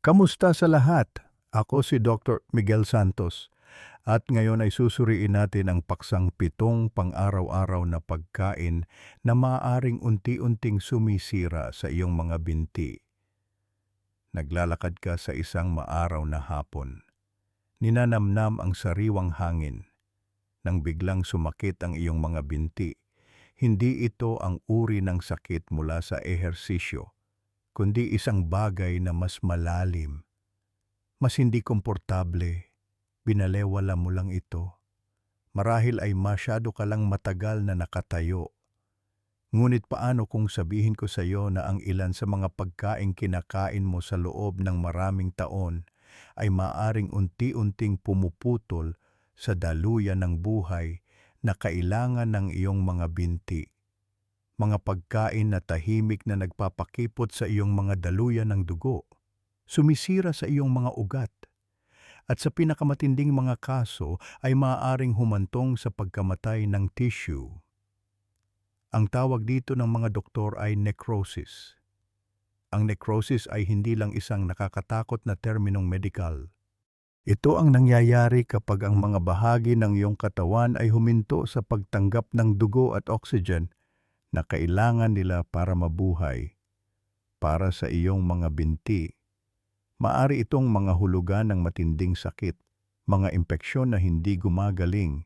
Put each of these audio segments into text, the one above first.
Kamusta sa lahat? Ako si Dr. Miguel Santos at ngayon ay susuriin natin ang paksang 7 pang-araw-araw na pagkain na maaaring unti-unting sumisira sa iyong mga binti. Naglalakad ka sa isang maaraw na hapon. Ninanamnam ang sariwang hangin. Nang biglang sumakit ang iyong mga binti, hindi ito ang uri ng sakit mula sa ehersisyo, kundi isang bagay na mas malalim. Mas hindi komportable, binalewala mo lang ito. Marahil ay masyado ka lang matagal na nakatayo. Ngunit paano kung sabihin ko sa iyo na ang ilan sa mga pagkaing kinakain mo sa loob ng maraming taon ay maaring unti-unting pumuputol sa daluyan ng buhay na kailangan ng iyong mga binti. Mga pagkain na tahimik na nagpapakipot sa iyong mga daluyan ng dugo, sumisira sa iyong mga ugat, at sa pinakamatinding mga kaso ay maaaring humantong sa pagkamatay ng tissue. Ang tawag dito ng mga doktor ay necrosis. Ang necrosis ay hindi lang isang nakakatakot na terminong medikal. Ito ang nangyayari kapag ang mga bahagi ng iyong katawan ay huminto sa pagtanggap ng dugo at oxygen na kailangan nila para mabuhay. Para sa iyong mga binti, maari itong mga hulugan ng matinding sakit, mga impeksyon na hindi gumagaling,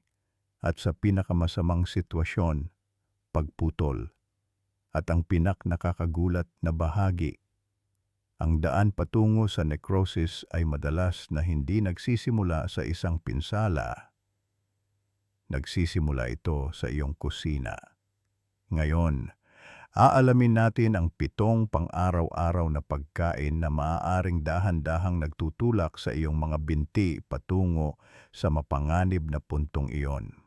at sa pinakamasamang sitwasyon, pagputol. At ang nakakagulat na bahagi, ang daan patungo sa necrosis ay madalas na hindi nagsisimula sa isang pinsala. Nagsisimula ito sa iyong kusina. Ngayon, aalamin natin ang 7 pang-araw-araw na pagkain na maaaring dahan-dahang nagtutulak sa iyong mga binti patungo sa mapanganib na puntong iyon.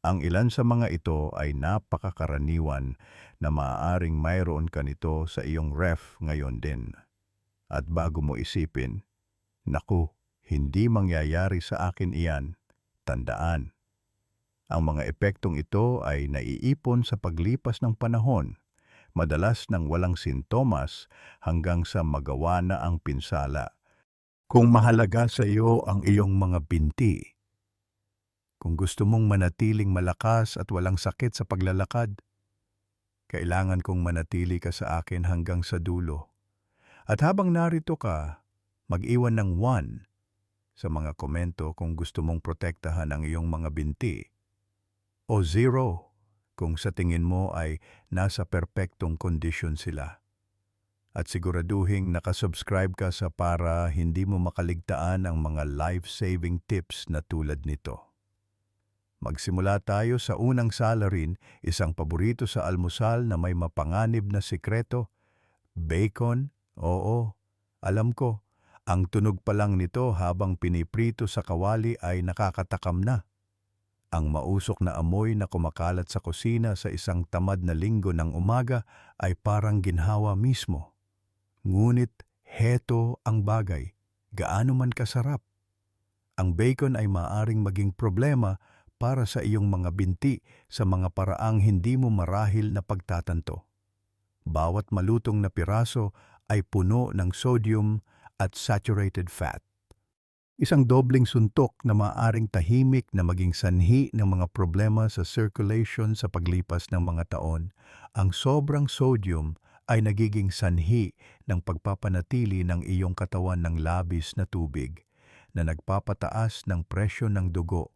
Ang ilan sa mga ito ay napakakaraniwan na maaaring mayroon ka nito sa iyong ref ngayon din. At bago mo isipin, naku, hindi mangyayari sa akin iyan, tandaan. Ang mga epektong ito ay naiipon sa paglipas ng panahon, madalas ng walang sintomas hanggang sa magawa na ang pinsala. Kung mahalaga sa iyo ang iyong mga binti, kung gusto mong manatiling malakas at walang sakit sa paglalakad, kailangan kong manatili ka sa akin hanggang sa dulo. At habang narito ka, mag-iwan ng 1 sa mga komento kung gusto mong protektahan ang iyong mga binti, o 0 kung sa tingin mo ay nasa perpektong kondisyon sila. At siguraduhing nakasubscribe ka sa para hindi mo makaligtaan ang mga life-saving tips na tulad nito. Magsimula tayo sa unang salarin, isang paborito sa almusal na may mapanganib na sikreto, bacon. Oo, alam ko, ang tunog pa lang nito habang piniprito sa kawali ay nakakatakam na. Ang mausok na amoy na kumakalat sa kusina sa isang tamad na linggo ng umaga ay parang ginhawa mismo. Ngunit heto ang bagay, gaano man kasarap. Ang bacon ay maaring maging problema para sa iyong mga binti sa mga paraang hindi mo marahil na pagtatanto. Bawat malutong na piraso ay puno ng sodium at saturated fat. Isang dobling suntok na maaaring tahimik na maging sanhi ng mga problema sa circulation sa paglipas ng mga taon. Ang sobrang sodium ay nagiging sanhi ng pagpapanatili ng iyong katawan ng labis na tubig na nagpapataas ng presyo ng dugo.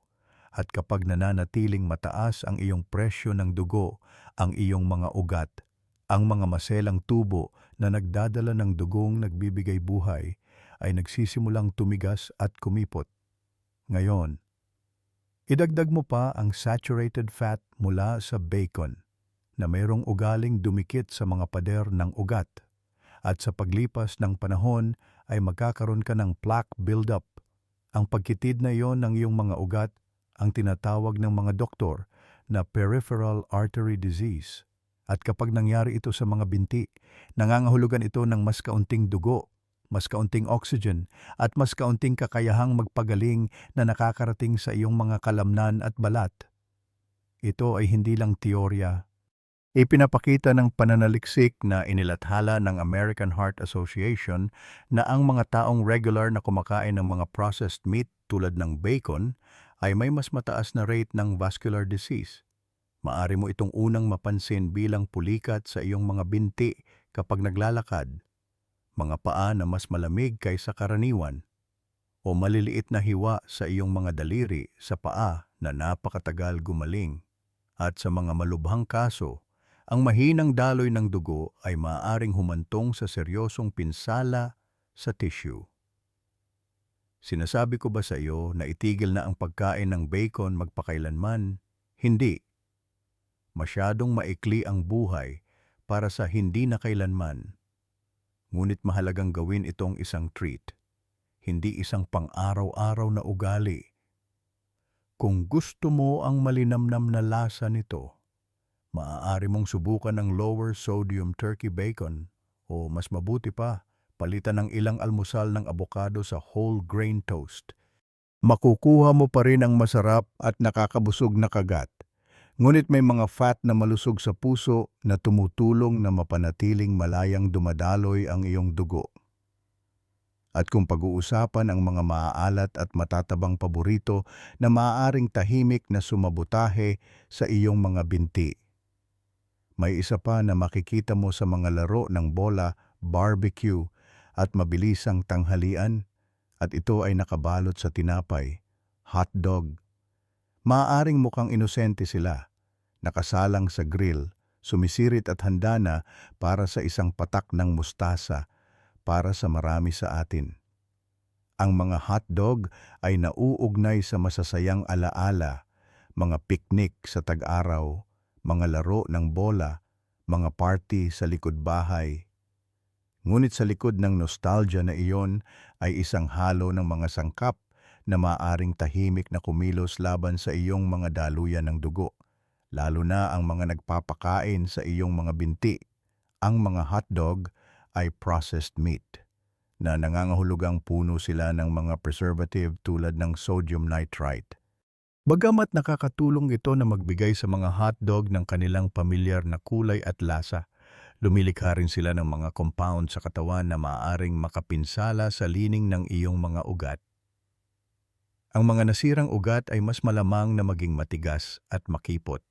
At kapag nananatiling mataas ang iyong presyo ng dugo, ang iyong mga ugat, ang mga maselang tubo na nagdadala ng dugong nagbibigay buhay, ay nagsisimulang tumigas at kumipot. Ngayon, idagdag mo pa ang saturated fat mula sa bacon na mayroong ugaling dumikit sa mga pader ng ugat. At sa paglipas ng panahon ay magkakaroon ka ng plaque buildup. Ang pagkitid na iyon ng iyong mga ugat ang tinatawag ng mga doktor na peripheral artery disease. At kapag nangyari ito sa mga binti, nangangahulugan ito ng mas kaunting dugo, mas kaunting oxygen, at mas kaunting kakayahang magpagaling na nakakarating sa iyong mga kalamnan at balat. Ito ay hindi lang teorya. Ipinapakita ng pananaliksik na inilathala ng American Heart Association na ang mga taong regular na kumakain ng mga processed meat tulad ng bacon ay may mas mataas na rate ng vascular disease. Maari mo itong unang mapansin bilang pulikat sa iyong mga binti kapag naglalakad, mga paa na mas malamig kaysa karaniwan, o maliliit na hiwa sa iyong mga daliri sa paa na napakatagal gumaling. At sa mga malubhang kaso, ang mahinang daloy ng dugo ay maaaring humantong sa seryosong pinsala sa tissue. Sinasabi ko ba sa iyo na itigil na ang pagkain ng bacon magpakailanman? Hindi. Masyadong maikli ang buhay para sa hindi na kailanman. Ngunit mahalagang gawin itong isang treat, hindi isang pang-araw-araw na ugali. Kung gusto mo ang malinamnam na lasa nito, maaari mong subukan ang lower sodium turkey bacon o mas mabuti pa, palitan ng ilang almusal ng abokado sa whole grain toast. Makukuha mo pa rin ang masarap at nakakabusog na kagat. Ngunit may mga fat na malusog sa puso na tumutulong na mapanatiling malayang dumadaloy ang iyong dugo. At kung pag-uusapan ang mga maaalat at matatabang paborito na maaaring tahimik na sumabutahe sa iyong mga binti. May isa pa na makikita mo sa mga laro ng bola, barbecue at mabilisang tanghalian, at ito ay nakabalot sa tinapay, hotdog. Maaaring mukhang inosente sila, nakasalang sa grill, sumisirit at handa na para sa isang patak ng mustasa para sa marami sa atin. Ang mga hotdog ay nauugnay sa masasayang alaala, mga picnic sa tag-araw, mga laro ng bola, mga party sa likod bahay. Ngunit sa likod ng nostalgia na iyon ay isang halo ng mga sangkap na maaaring tahimik na kumilos laban sa iyong mga daluyan ng dugo, lalo na ang mga nagpapakain sa iyong mga binti. Ang mga hotdog ay processed meat, na nangangahulugang puno sila ng mga preservative tulad ng sodium nitrite. Bagamat nakakatulong ito na magbigay sa mga hotdog ng kanilang pamilyar na kulay at lasa, lumilikha rin sila ng mga compound sa katawan na maaaring makapinsala sa lining ng iyong mga ugat. Ang mga nasirang ugat ay mas malamang na maging matigas at makipot,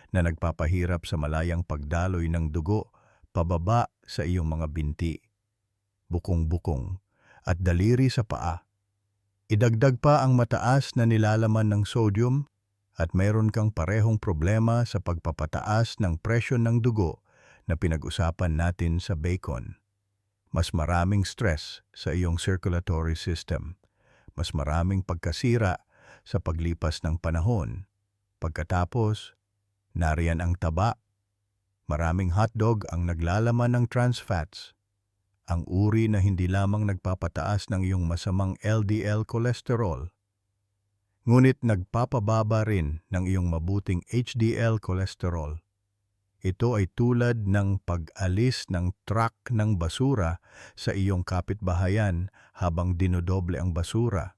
na nagpapahirap sa malayang pagdaloy ng dugo pababa sa iyong mga binti, bukong-bukong, at daliri sa paa. Idagdag pa ang mataas na nilalaman ng sodium at mayroon kang parehong problema sa pagpapataas ng presyon ng dugo na pinag-usapan natin sa bacon. Mas maraming stress sa iyong circulatory system, mas maraming pagkasira sa paglipas ng panahon. Pagkatapos, nariyan ang taba. Maraming hotdog ang naglalaman ng trans fats, ang uri na hindi lamang nagpapataas ng iyong masamang LDL cholesterol, ngunit nagpapababa rin ng iyong mabuting HDL cholesterol. Ito ay tulad ng pag-alis ng truck ng basura sa iyong kapitbahayan habang dinodoble ang basura.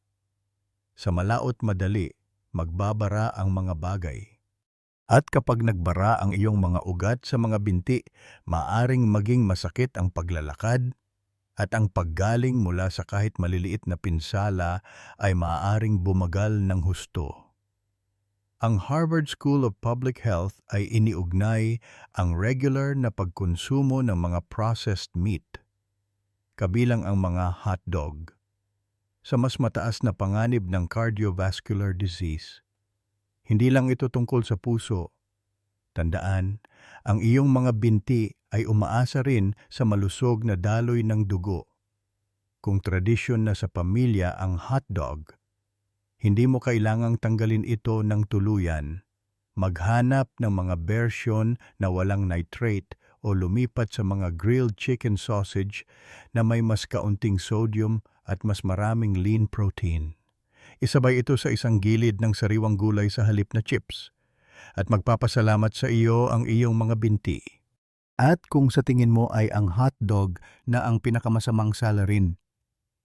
Sa malaot madali, magbabara ang mga bagay. At kapag nagbara ang iyong mga ugat sa mga binti, maaring maging masakit ang paglalakad at ang paggaling mula sa kahit maliliit na pinsala ay maaaring bumagal ng husto. Ang Harvard School of Public Health ay iniugnay ang regular na pagkonsumo ng mga processed meat, kabilang ang mga hotdog, sa mas mataas na panganib ng cardiovascular disease. Hindi lang ito tungkol sa puso. Tandaan, ang iyong mga binti ay umaasa rin sa malusog na daloy ng dugo. Kung tradisyon na sa pamilya ang hotdog, hindi mo kailangang tanggalin ito ng tuluyan. Maghanap ng mga bersyon na walang nitrate o lumipat sa mga grilled chicken sausage na may mas kaunting sodium at mas maraming lean protein. Isabay ito sa isang gilid ng sariwang gulay sa halip na chips, at magpapasalamat sa iyo ang iyong mga binti. At kung sa tingin mo ay ang hotdog na ang pinakamasamang salarin,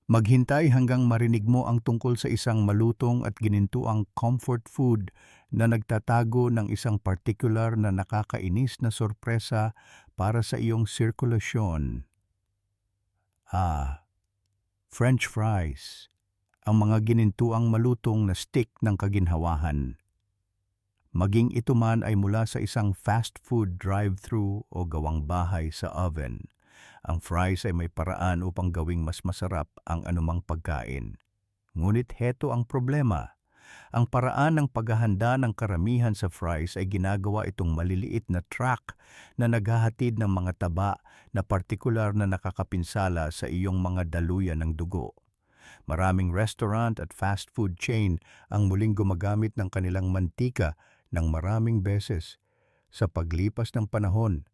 Maghintay hanggang marinig mo ang tungkol sa isang malutong at ginintuang comfort food na nagtatago ng isang partikular na nakakainis na sorpresa para sa iyong sirkulasyon. French fries, ang mga ginintuang malutong na stick ng kaginhawahan. Maging ito man ay mula sa isang fast food drive-thru o gawang bahay sa oven, ang fries ay may paraan upang gawing mas masarap ang anumang pagkain. Ngunit heto ang problema. Ang paraan ng paghahanda ng karamihan sa fries ay ginagawa itong maliliit na truck na naghahatid ng mga taba na partikular na nakakapinsala sa iyong mga daluyan ng dugo. Maraming restaurant at fast food chain ang muling gumagamit ng kanilang mantika ng maraming beses. Sa paglipas ng panahon,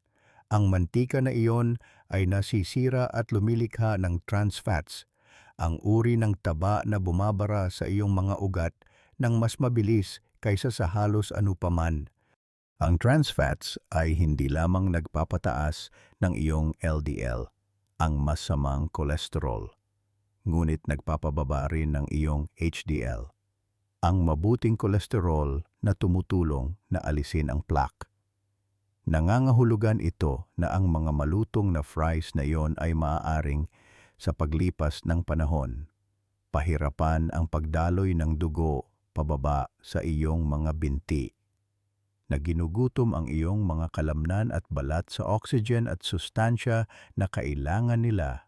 ang mantika na iyon ay nasisira at lumilikha ng trans fats, ang uri ng taba na bumabara sa iyong mga ugat ng mas mabilis kaysa sa halos anupaman. Ang trans fats ay hindi lamang nagpapataas ng iyong LDL, ang masamang kolesterol, ngunit nagpapababa rin ng iyong HDL, ang mabuting kolesterol na tumutulong na alisin ang plaque. Nangangahulugan ito na ang mga malutong na fries na iyon ay maaaring, sa paglipas ng panahon, pahirapan ang pagdaloy ng dugo pababa sa iyong mga binti, na ginugutom ang iyong mga kalamnan at balat sa oxygen at sustansya na kailangan nila.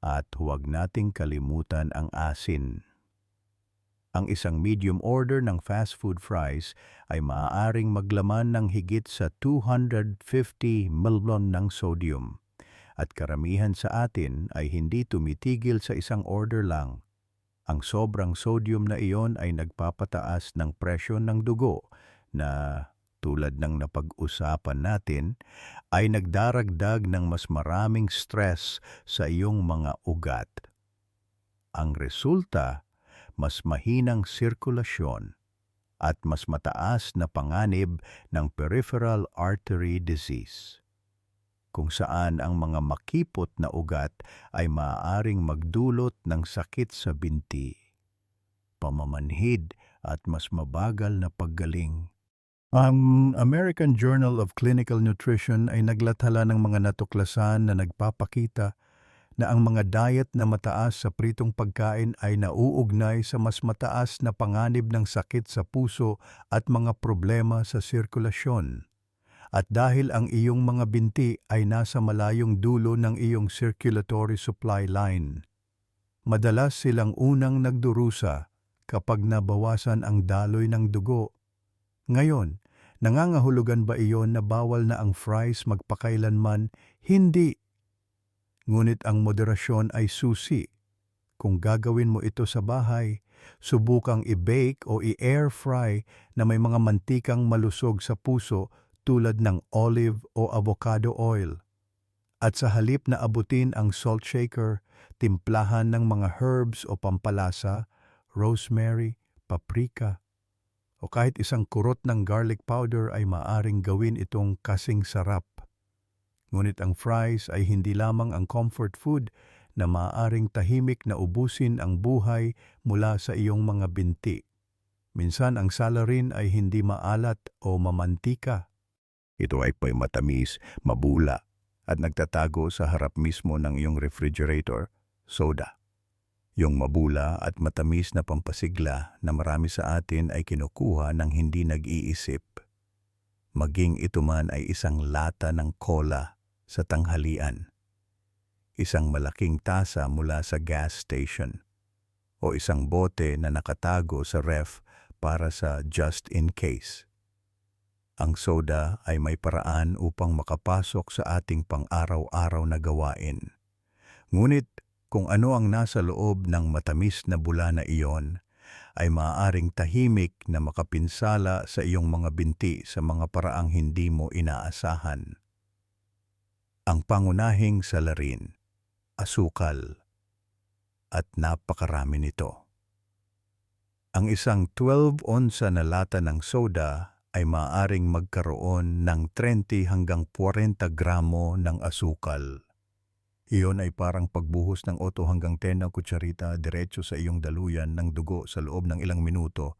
At huwag nating kalimutan ang asin. Ang isang medium order ng fast food fries ay maaaring maglaman ng higit sa 250 ml ng sodium. At karamihan sa atin ay hindi tumitigil sa isang order lang. Ang sobrang sodium na iyon ay nagpapataas ng presyon ng dugo na, tulad ng napag-usapan natin, ay nagdaragdag ng mas maraming stress sa iyong mga ugat. Ang resulta, mas mahinang sirkulasyon at mas mataas na panganib ng peripheral artery disease, kung saan ang mga makipot na ugat ay maaaring magdulot ng sakit sa binti, pamamanhid at mas mabagal na paggaling. Ang American Journal of Clinical Nutrition ay naglathala ng mga natuklasan na nagpapakita na ang mga diet na mataas sa pritong pagkain ay nauugnay sa mas mataas na panganib ng sakit sa puso at mga problema sa sirkulasyon. At dahil ang iyong mga binti ay nasa malayong dulo ng iyong circulatory supply line, madalas silang unang nagdurusa kapag nabawasan ang daloy ng dugo. Ngayon, nangangahulugan ba iyon na bawal na ang fries magpakailanman? Hindi. Ngunit ang moderasyon ay susi. Kung gagawin mo ito sa bahay, subukang i-bake o i-air fry na may mga mantikang malusog sa puso tulad ng olive o avocado oil. At sa halip na abutin ang salt shaker, timplahan ng mga herbs o pampalasa, rosemary, paprika, o kahit isang kurot ng garlic powder ay maaring gawin itong kasing sarap. Ngunit ang fries ay hindi lamang ang comfort food na maaaring tahimik na ubusin ang buhay mula sa iyong mga binti. Minsan ang salarin ay hindi maalat o mamantika. Ito ay matamis, mabula, at nagtatago sa harap mismo ng iyong refrigerator, soda. Yung mabula at matamis na pampasigla na marami sa atin ay kinukuha ng hindi nag-iisip. Maging ito man ay isang lata ng cola sa tanghalian, isang malaking tasa mula sa gas station, o isang bote na nakatago sa ref para sa just in case. Ang soda ay may paraan upang makapasok sa ating pang-araw-araw na gawain. Ngunit kung ano ang nasa loob ng matamis na bula na iyon, ay maaaring tahimik na makapinsala sa iyong mga binti sa mga paraang hindi mo inaasahan. Ang pangunahing salarin, asukal, at napakarami nito. Ang isang 12-onsa na lata ng soda ay maaaring magkaroon ng 30 hanggang 40 gramo ng asukal. Iyon ay parang pagbuhos ng 8 hanggang 10 na kutsarita diretso sa iyong daluyan ng dugo sa loob ng ilang minuto.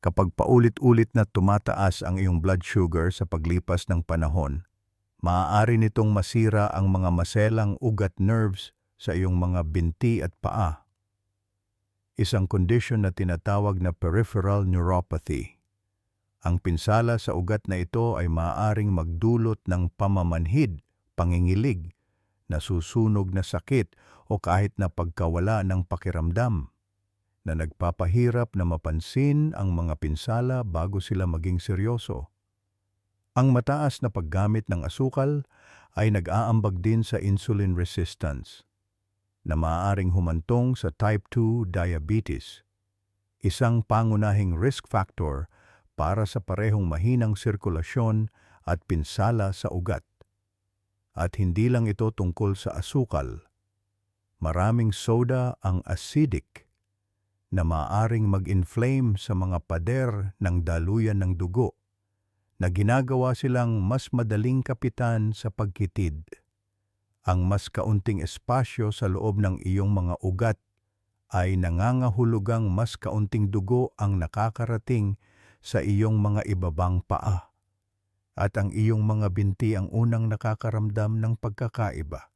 Kapag paulit-ulit na tumataas ang iyong blood sugar sa paglipas ng panahon, maaari nitong masira ang mga maselang ugat nerves sa iyong mga binti at paa. Isang kondisyon na tinatawag na peripheral neuropathy. Ang pinsala sa ugat na ito ay maaaring magdulot ng pamamanhid, pangingilig, nasusunog na sakit o kahit na pagkawala ng pakiramdam na nagpapahirap na mapansin ang mga pinsala bago sila maging seryoso. Ang mataas na paggamit ng asukal ay nag-aambag din sa insulin resistance na maaaring humantong sa type 2 diabetes, isang pangunahing risk factor para sa parehong mahinang sirkulasyon at pinsala sa ugat. At hindi lang ito tungkol sa asukal. Maraming soda ang acidic na maaaring mag-inflame sa mga pader ng daluyan ng dugo na ginagawa silang mas madaling kapitan sa pagkitid. Ang mas kaunting espasyo sa loob ng iyong mga ugat ay nangangahulugang mas kaunting dugo ang nakakarating sa iyong mga ibabang paa. At ang iyong mga binti ang unang nakakaramdam ng pagkakaiba.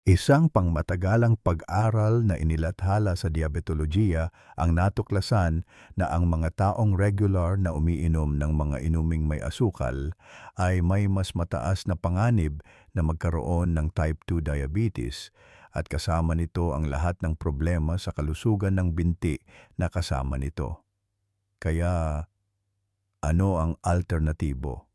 Isang pangmatagalang pag-aral na inilathala sa diabetologiya ang natuklasan na ang mga taong regular na umiinom ng mga inuming may asukal ay may mas mataas na panganib na magkaroon ng type 2 diabetes at kasama nito ang lahat ng problema sa kalusugan ng binti na kasama nito. Kaya, ano ang alternatibo?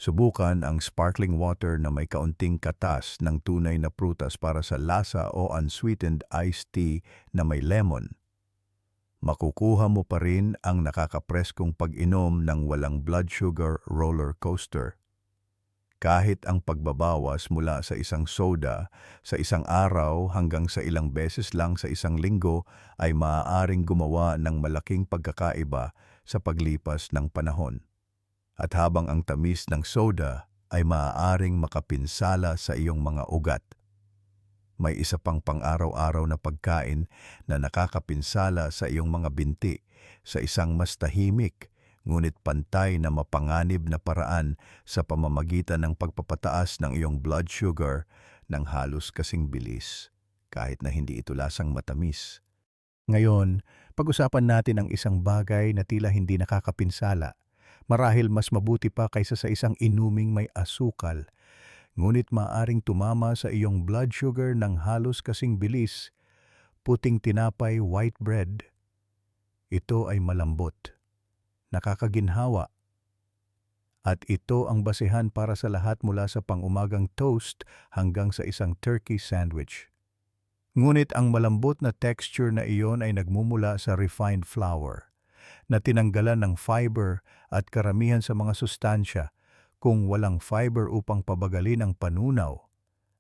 Subukan ang sparkling water na may kaunting katas ng tunay na prutas para sa lasa o unsweetened iced tea na may lemon. Makukuha mo pa rin ang nakakapreskong pag-inom ng walang blood sugar roller coaster. Kahit ang pagbabawas mula sa isang soda sa isang araw hanggang sa ilang beses lang sa isang linggo ay maaaring gumawa ng malaking pagkakaiba sa paglipas ng panahon. At habang ang tamis ng soda ay maaaring makapinsala sa iyong mga ugat, may isa pang pang-araw-araw na pagkain na nakakapinsala sa iyong mga binti sa isang mas tahimik ngunit pantay na mapanganib na paraan sa pamamagitan ng pagpapataas ng iyong blood sugar ng halos kasing bilis, kahit na hindi ito lasang matamis. Ngayon, pag-usapan natin ang isang bagay na tila hindi nakakapinsala. Marahil mas mabuti pa kaysa sa isang inuming may asukal, ngunit maaring tumama sa iyong blood sugar ng halos kasing bilis, puting tinapay white bread. Ito ay malambot, nakakaginhawa, at ito ang basehan para sa lahat mula sa pang-umagang toast hanggang sa isang turkey sandwich. Ngunit ang malambot na texture na iyon ay nagmumula sa refined flour na tinanggalan ng fiber at karamihan sa mga sustansya. Kung walang fiber upang pabagalin ang panunaw,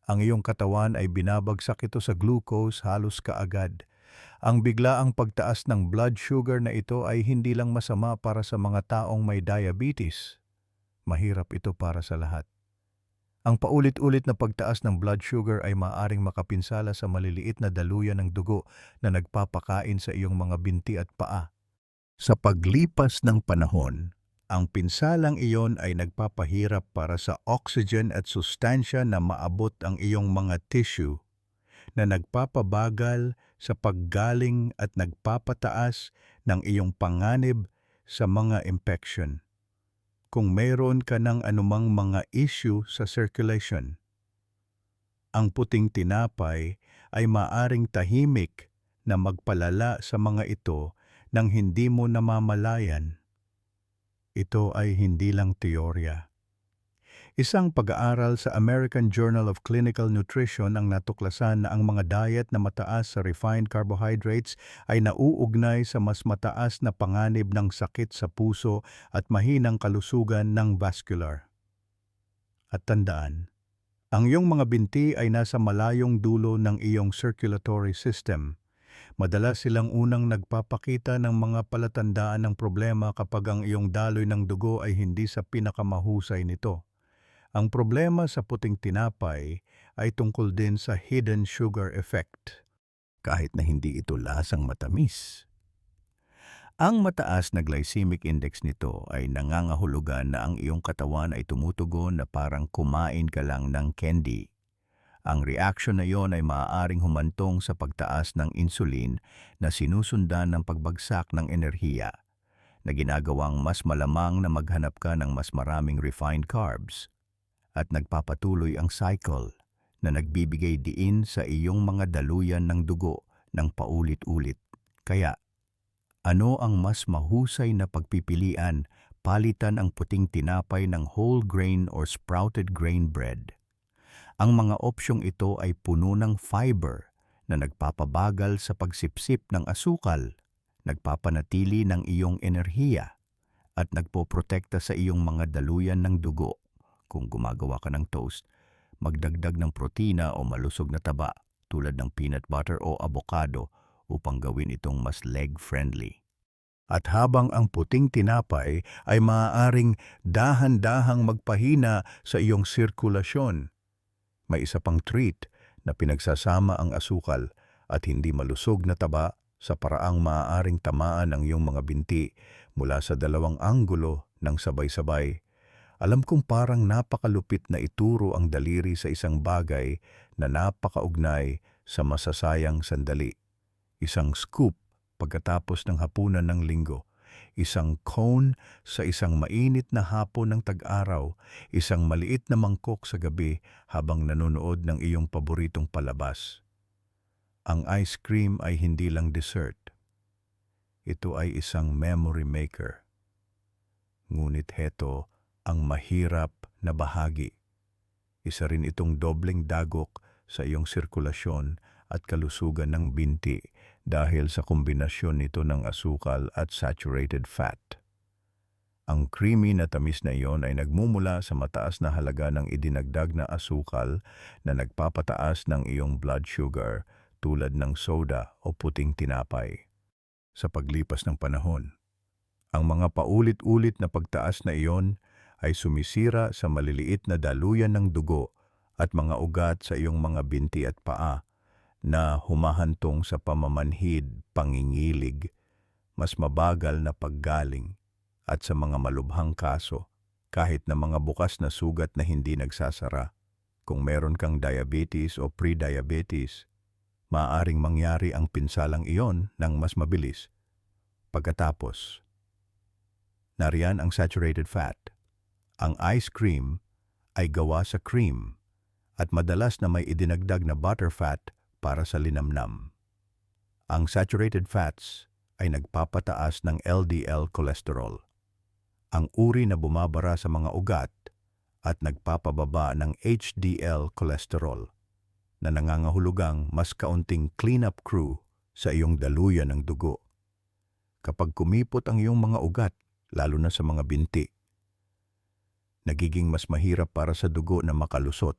ang iyong katawan ay binabagsak ito sa glucose halos kaagad. Ang biglaang pagtaas ng blood sugar na ito ay hindi lang masama para sa mga taong may diabetes. Mahirap ito para sa lahat. Ang paulit-ulit na pagtaas ng blood sugar ay maaaring makapinsala sa maliliit na daluyan ng dugo na nagpapakain sa iyong mga binti at paa. Sa paglipas ng panahon, ang pinsalang iyon ay nagpapahirap para sa oxygen at sustansya na maabot ang iyong mga tissue, na nagpapabagal sa paggaling at nagpapataas ng iyong panganib sa mga infection. Kung mayroon ka ng anumang mga issue sa circulation, ang puting tinapay ay maaring tahimik na magpalala sa mga ito nang hindi mo namamalayan. Ito ay hindi lang teorya. Isang pag-aaral sa American Journal of Clinical Nutrition ang natuklasan na ang mga diet na mataas sa refined carbohydrates ay nauugnay sa mas mataas na panganib ng sakit sa puso at mahinang kalusugan ng vascular. At tandaan, ang iyong mga binti ay nasa malayong dulo ng iyong circulatory system. Madalas silang unang nagpapakita ng mga palatandaan ng problema kapag ang iyong daloy ng dugo ay hindi sa pinakamahusay nito. Ang problema sa puting tinapay ay tungkol din sa hidden sugar effect, kahit na hindi ito lasang matamis. Ang mataas na glycemic index nito ay nangangahulugan na ang iyong katawan ay tumutugon na parang kumain ka lang ng candy. Ang reaksyon na iyon ay maaaring humantong sa pagtaas ng insulin na sinusundan ng pagbagsak ng enerhiya, na ginagawang mas malamang na maghanap ka ng mas maraming refined carbs, at nagpapatuloy ang cycle na nagbibigay diin sa iyong mga daluyan ng dugo ng paulit-ulit. Kaya, ano ang mas mahusay na pagpipilian, palitan ang puting tinapay ng whole grain or sprouted grain bread? Ang mga opsyong ito ay puno ng fiber na nagpapabagal sa pagsipsip ng asukal, nagpapanatili ng iyong enerhiya, at nagpoprotekta sa iyong mga daluyan ng dugo. Kung gumagawa ka ng toast, magdagdag ng protina o malusog na taba tulad ng peanut butter o avocado upang gawin itong mas leg-friendly. At habang ang puting tinapay ay maaaring dahan-dahang magpahina sa iyong sirkulasyon, may isa pang treat na pinagsasama ang asukal at hindi malusog na taba sa paraang maaaring tamaan ang iyong mga binti mula sa dalawang anggulo ng sabay-sabay. Alam kong parang napakalupit na ituro ang daliri sa isang bagay na napakaugnay sa masasayang sandali. Isang scoop pagkatapos ng hapunan ng linggo, isang cone sa isang mainit na hapon ng tag-araw, isang maliit na mangkok sa gabi habang nanonood ng iyong paboritong palabas. Ang ice cream ay hindi lang dessert. Ito ay isang memory maker. Ngunit heto ang mahirap na bahagi. Isa rin itong dobleng dagok sa iyong sirkulasyon at kalusugan ng binti dahil sa kombinasyon nito ng asukal at saturated fat. Ang creamy na tamis na iyon ay nagmumula sa mataas na halaga ng idinagdag na asukal na nagpapataas ng iyong blood sugar tulad ng soda o puting tinapay. Sa paglipas ng panahon, ang mga paulit-ulit na pagtaas na iyon ay sumisira sa maliliit na daluyan ng dugo at mga ugat sa iyong mga binti at paa na humahantong sa pamamanhid, pangingilig, mas mabagal na paggaling at sa mga malubhang kaso kahit na mga bukas na sugat na hindi nagsasara. Kung meron kang diabetes o pre-diabetes, maaaring mangyari ang pinsalang iyon ng mas mabilis. Pagkatapos, nariyan ang saturated fat. Ang ice cream ay gawa sa cream at madalas na may idinagdag na butterfat para sa linamnam. Ang saturated fats ay nagpapataas ng LDL cholesterol, ang uri na bumabara sa mga ugat, at nagpapababa ng HDL cholesterol na nangangahulugang mas kaunting cleanup crew sa iyong daluyan ng dugo. Kapag kumipot ang iyong mga ugat, lalo na sa mga binti, nagiging mas mahirap para sa dugo na makalusot.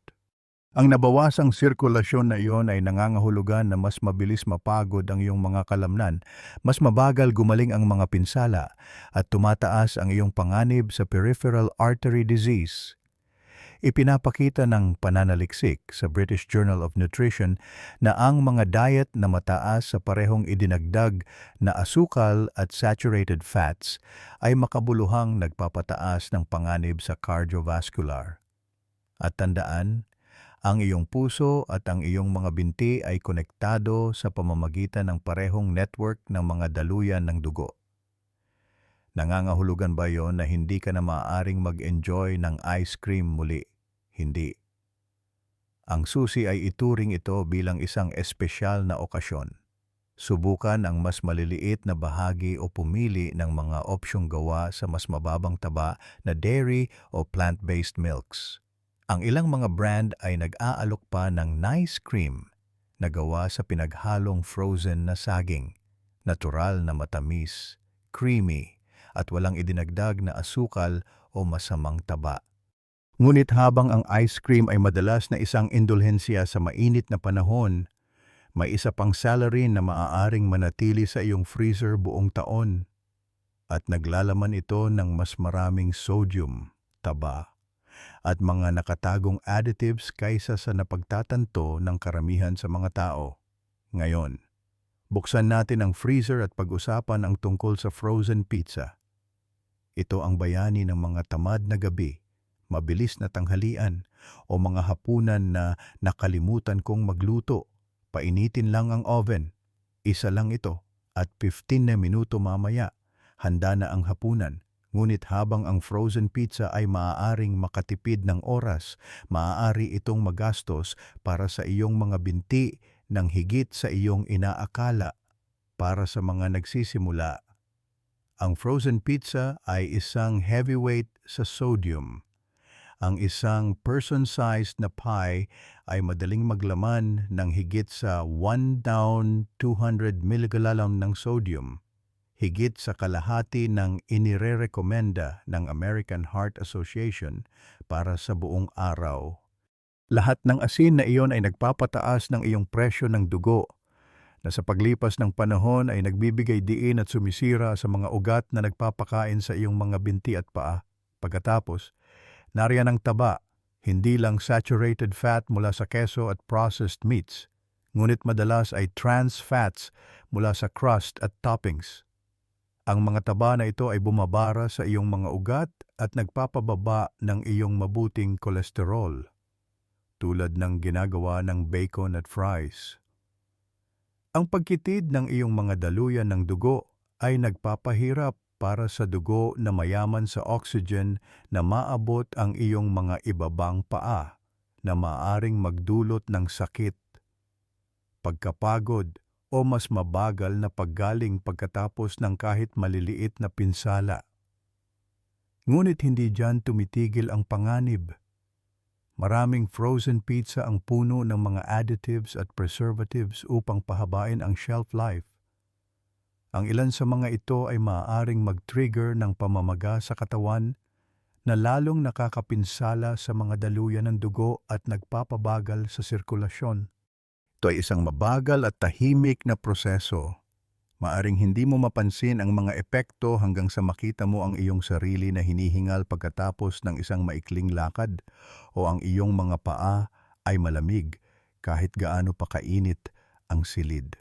Ang nabawasang sirkulasyon na iyon ay nangangahulugan na mas mabilis mapagod ang iyong mga kalamnan, mas mabagal gumaling ang mga pinsala, at tumataas ang iyong panganib sa peripheral artery disease. Ipinapakita ng pananaliksik sa British Journal of Nutrition na ang mga diet na mataas sa parehong idinagdag na asukal at saturated fats ay makabuluhang nagpapataas ng panganib sa cardiovascular. At tandaan, ang iyong puso at ang iyong mga binti ay konektado sa pamamagitan ng parehong network ng mga daluyan ng dugo. Nangangahulugan ba yon na hindi ka na maaaring mag-enjoy ng ice cream muli? Hindi. Ang susi ay ituring ito bilang isang espesyal na okasyon. Subukan ang mas maliliit na bahagi o pumili ng mga opsyong gawa sa mas mababang taba na dairy o plant-based milks. Ang ilang mga brand ay nag-aalok pa ng nice cream na gawa sa pinaghalong frozen na saging, natural na matamis, creamy, at walang idinagdag na asukal o masamang taba. Ngunit habang ang ice cream ay madalas na isang indulhensya sa mainit na panahon, may isa pang salarin na maaaring manatili sa iyong freezer buong taon, at naglalaman ito ng mas maraming sodium, taba, at mga nakatagong additives kaysa sa napagtatanto ng karamihan sa mga tao. Ngayon, buksan natin ang freezer at pag-usapan ang tungkol sa frozen pizza. Ito ang bayani ng mga tamad na gabi, mabilis na tanghalian, o mga hapunan na nakalimutan kong magluto. Painitin lang ang oven. Isa lang ito at 15 na minuto mamaya, handa na ang hapunan. Ngunit habang ang frozen pizza ay maaaring makatipid ng oras, maaari itong magastos para sa iyong mga binti ng higit sa iyong inaakala. Para sa mga nagsisimula, ang frozen pizza ay isang heavyweight sa sodium. Ang isang person-sized na pie ay madaling maglaman ng higit sa 1,200 miligalalon ng sodium, higit sa kalahati ng inirerekomenda ng American Heart Association para sa buong araw. Lahat ng asin na iyon ay nagpapataas ng iyong presyo ng dugo, na sa paglipas ng panahon ay nagbibigay diin at sumisira sa mga ugat na nagpapakain sa iyong mga binti at paa. Pagkatapos, nariyan ang taba, hindi lang saturated fat mula sa keso at processed meats, ngunit madalas ay trans fats mula sa crust at toppings. Ang mga taba na ito ay bumabara sa iyong mga ugat at nagpapababa ng iyong mabuting kolesterol, tulad ng ginagawa ng bacon at fries. Ang pagkitid ng iyong mga daluyan ng dugo ay nagpapahirap para sa dugo na mayaman sa oxygen na maabot ang iyong mga ibabang paa na maaaring magdulot ng sakit, pagkapagod o mas mabagal na paggaling pagkatapos ng kahit maliliit na pinsala. Ngunit hindi diyan tumitigil ang panganib. Maraming frozen pizza ang puno ng mga additives at preservatives upang pahabain ang shelf life. Ang ilan sa mga ito ay maaaring mag-trigger ng pamamaga sa katawan na lalong nakakapinsala sa mga daluyan ng dugo at nagpapabagal sa sirkulasyon. Ito ay isang mabagal at tahimik na proseso. Maaring hindi mo mapansin ang mga epekto hanggang sa makita mo ang iyong sarili na hinihingal pagkatapos ng isang maikling lakad o ang iyong mga paa ay malamig kahit gaano pa kainit ang silid.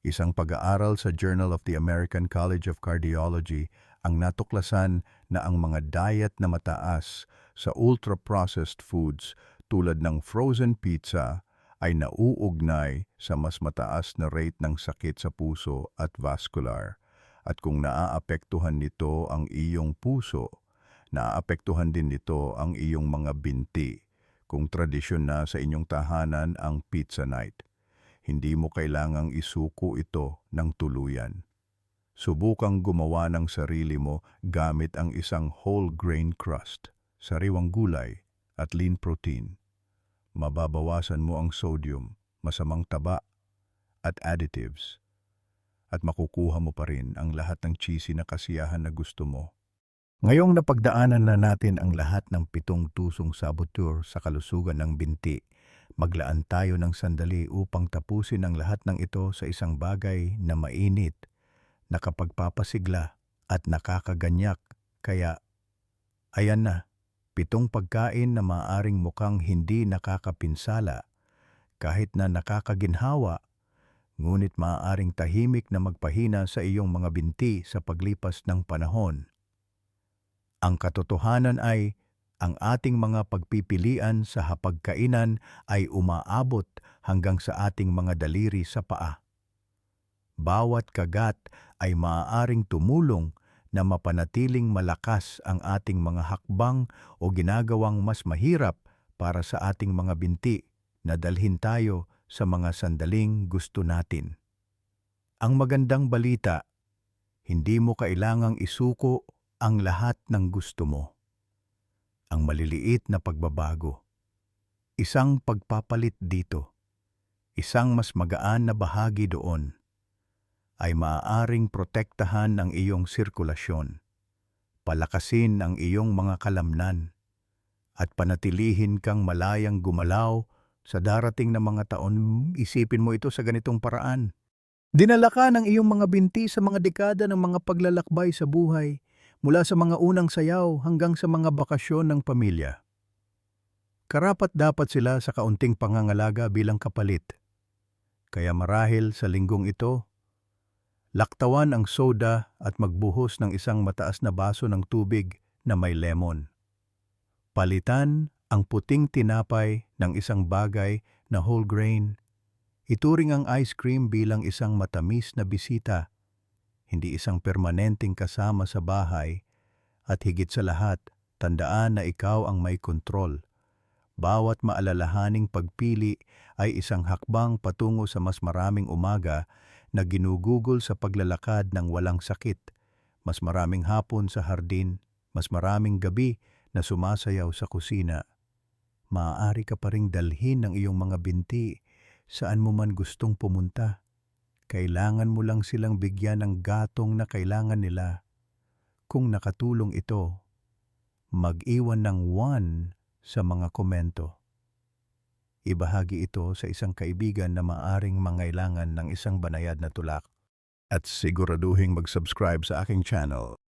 Isang pag-aaral sa Journal of the American College of Cardiology ang natuklasan na ang mga diet na mataas sa ultra-processed foods tulad ng frozen pizza ay nauugnay sa mas mataas na rate ng sakit sa puso at vascular. At kung naaapektuhan nito ang iyong puso, naaapektuhan din nito ang iyong mga binti. Kung tradisyon na sa inyong tahanan ang pizza night, hindi mo kailangang isuko ito ng tuluyan. Subukang gumawa ng sarili mo gamit ang isang whole grain crust, sariwang gulay at lean protein. Mababawasan mo ang sodium, masamang taba, at additives, at makukuha mo pa rin ang lahat ng cheesy na kasiyahan na gusto mo. Ngayong napagdaanan na natin ang lahat ng 7 tusong saboteur sa kalusugan ng binti, maglaan tayo ng sandali upang tapusin ang lahat ng ito sa isang bagay na mainit, nakapagpapasigla at nakakaganyak. Kaya, ayan na. 7 pagkain na maaaring mukhang hindi nakakapinsala, kahit na nakakaginhawa, ngunit maaaring tahimik na magpahina sa iyong mga binti sa paglipas ng panahon. Ang katotohanan ay, ang ating mga pagpipilian sa hapagkainan ay umaabot hanggang sa ating mga daliri sa paa. Bawat kagat ay maaaring tumulong na mapanatiling malakas ang ating mga hakbang o ginagawang mas mahirap para sa ating mga binti na dalhin tayo sa mga sandaling gusto natin. Ang magandang balita, hindi mo kailangang isuko ang lahat ng gusto mo. Ang maliliit na pagbabago, isang pagpapalit dito, isang mas magaan na bahagi doon, ay maaaring protektahan ang iyong sirkulasyon, palakasin ang iyong mga kalamnan, at panatilihin kang malayang gumalaw sa darating na mga taon. Isipin mo ito sa ganitong paraan. Dinala ka ng iyong mga binti sa mga dekada ng mga paglalakbay sa buhay, mula sa mga unang sayaw hanggang sa mga bakasyon ng pamilya. Karapat-dapat sila sa kaunting pangangalaga bilang kapalit. Kaya marahil sa linggong ito, laktawan ang soda at magbuhos ng isang mataas na baso ng tubig na may lemon. Palitan ang puting tinapay ng isang bagay na whole grain. Ituring ang ice cream bilang isang matamis na bisita, hindi isang permanenteng kasama sa bahay, at higit sa lahat, tandaan na ikaw ang may kontrol. Bawat maalalahaning pagpili ay isang hakbang patungo sa mas maraming umaga na ginugugol sa paglalakad ng walang sakit, mas maraming hapon sa hardin, mas maraming gabi na sumasayaw sa kusina. Maaari ka pa ring dalhin ng iyong mga binti saan mo man gustong pumunta. Kailangan mo lang silang bigyan ng gatong na kailangan nila. Kung nakatulong ito, mag-iwan ng 1 sa mga komento. Ibahagi ito sa isang kaibigan na maaring mangailangan ng isang banayad na tulak. At siguraduhin mag-subscribe sa aking channel